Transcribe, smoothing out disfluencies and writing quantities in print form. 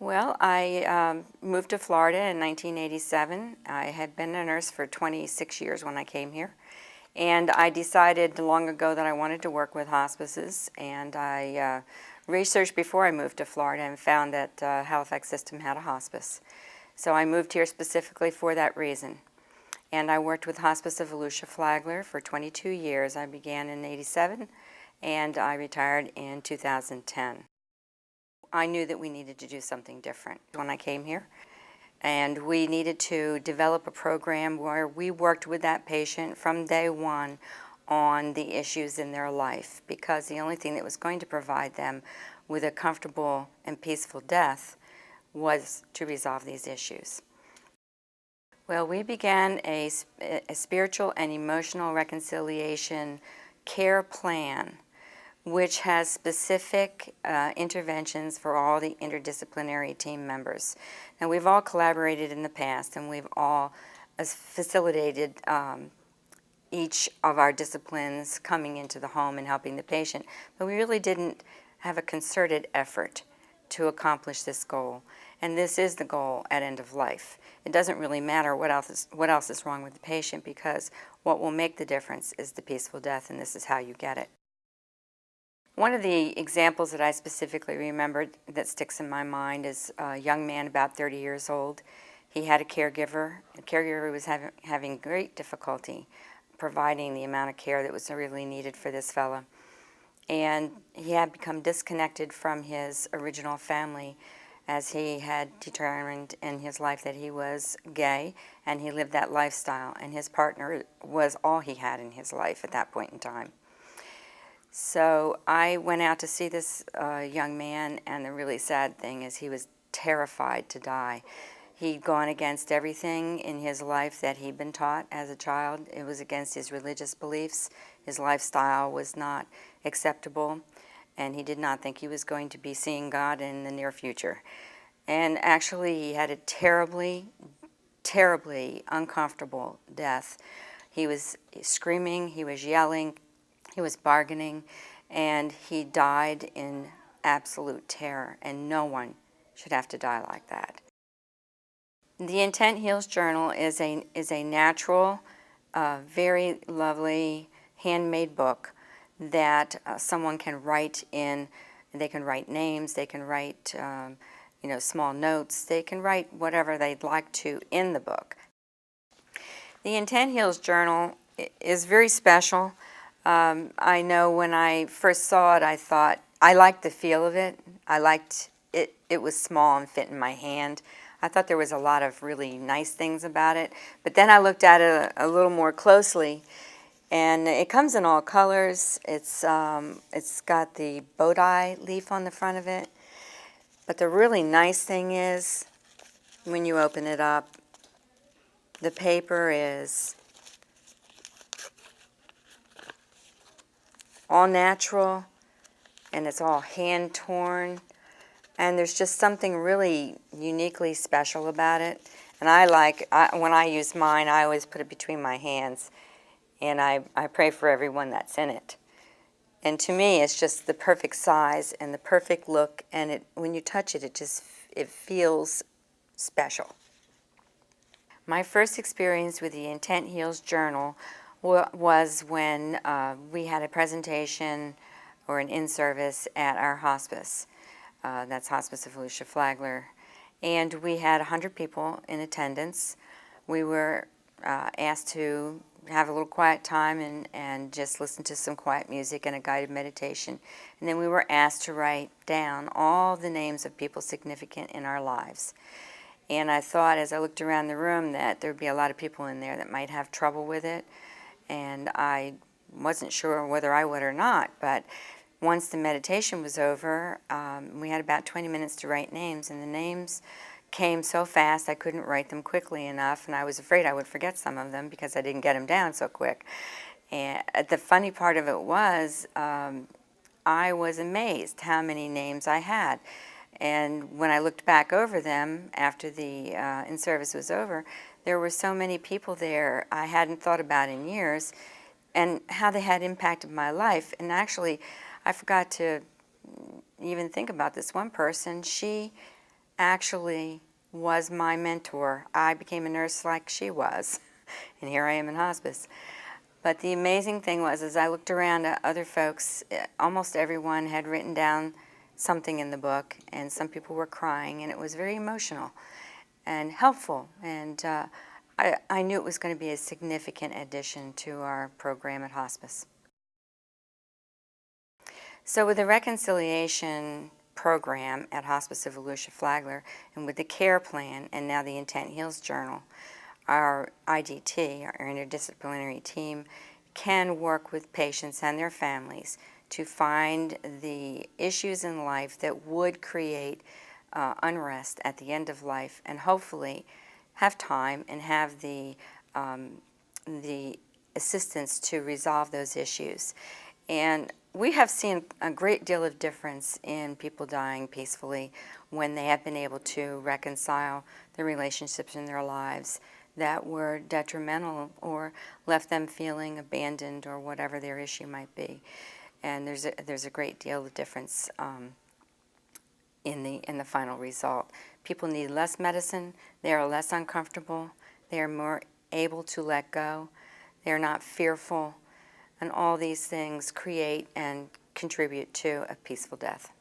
Well, I moved to Florida in 1987. I had been a nurse for 26 years when I came here. And I decided long ago that I wanted to work with hospices. And I researched before I moved to Florida and found that Halifax System had a hospice. So I moved here specifically for that reason. And I worked with Hospice of Volusia Flagler for 22 years. I began in '87 and I retired in 2010. I knew that we needed to do something different when I came here, and we needed to develop a program where we worked with that patient from day one on the issues in their life, because the only thing that was going to provide them with a comfortable and peaceful death was to resolve these issues. Well, we began a spiritual and emotional reconciliation care plan, which has specific interventions for all the interdisciplinary team members. Now, we've all collaborated in the past, and we've all facilitated each of our disciplines coming into the home and helping the patient, but we really didn't have a concerted effort to accomplish this goal. And this is the goal at end of life. It doesn't really matter what else is wrong with the patient, because what will make the difference is the peaceful death, and this is how you get it. One of the examples that I specifically remembered that sticks in my mind is a young man about 30 years old. He had a caregiver. The caregiver was having great difficulty providing the amount of care that was really needed for this fella. And he had become disconnected from his original family, as he had determined in his life that he was gay, and he lived that lifestyle, and his partner was all he had in his life at that point in time. So I went out to see this young man, and the really sad thing is he was terrified to die. He'd gone against everything in his life that he'd been taught as a child. It was against his religious beliefs. His lifestyle was not acceptable, and he did not think he was going to be seeing God in the near future. And actually, he had a terribly, terribly uncomfortable death. He was screaming, he was yelling, he was bargaining, and he died in absolute terror, and no one should have to die like that. The Intent Heals Journal is a natural, very lovely, handmade book that someone can write in. They can write names, they can write small notes, they can write whatever they'd like to in the book. The Intent Heals Journal is very special. I know when I first saw it, I thought, I liked the feel of it. I liked it. It was small and fit in my hand. I thought there was a lot of really nice things about it. But then I looked at it a little more closely, and it comes in all colors. It's got the Bodhi leaf on the front of it. But the really nice thing is, when you open it up, the paper is all natural, and it's all hand-torn, and there's just something really uniquely special about it. And when I use mine, I always put it between my hands, and I pray for everyone that's in it. And to me, it's just the perfect size and the perfect look, and when you touch it, it feels special. My first experience with the Intent Heals Journal was when we had a presentation or an in-service at our hospice. That's Hospice of Volusia Flagler. And we had 100 people in attendance. We were asked to have a little quiet time and just listen to some quiet music and a guided meditation. And then we were asked to write down all the names of people significant in our lives. And I thought, as I looked around the room, that there'd be a lot of people in there that might have trouble with it. And I wasn't sure whether I would or not, but once the meditation was over, we had about 20 minutes to write names, and the names came so fast I couldn't write them quickly enough, and I was afraid I would forget some of them because I didn't get them down so quick. And the funny part of it was, I was amazed how many names I had. And when I looked back over them after the in-service was over, there were so many people there I hadn't thought about in years, and how they had impacted my life. And actually, I forgot to even think about this one person. She actually was my mentor. I became a nurse like she was, and here I am in hospice. But the amazing thing was, as I looked around at other folks, almost everyone had written down something in the book, and some people were crying, and it was very emotional and helpful. And I knew it was going to be a significant addition to our program at hospice. So with the reconciliation program at Hospice of Volusia Flagler, and with the care plan, and now the Intent Heals Journal, our IDT, our interdisciplinary team, can work with patients and their families to find the issues in life that would create unrest at the end of life, and hopefully have time and have the assistance to resolve those issues. And we have seen a great deal of difference in people dying peacefully when they have been able to reconcile the relationships in their lives that were detrimental or left them feeling abandoned or whatever their issue might be. And there's a great deal of difference in the final result. People need less medicine, they are less uncomfortable, they are more able to let go, they are not fearful, and all these things create and contribute to a peaceful death.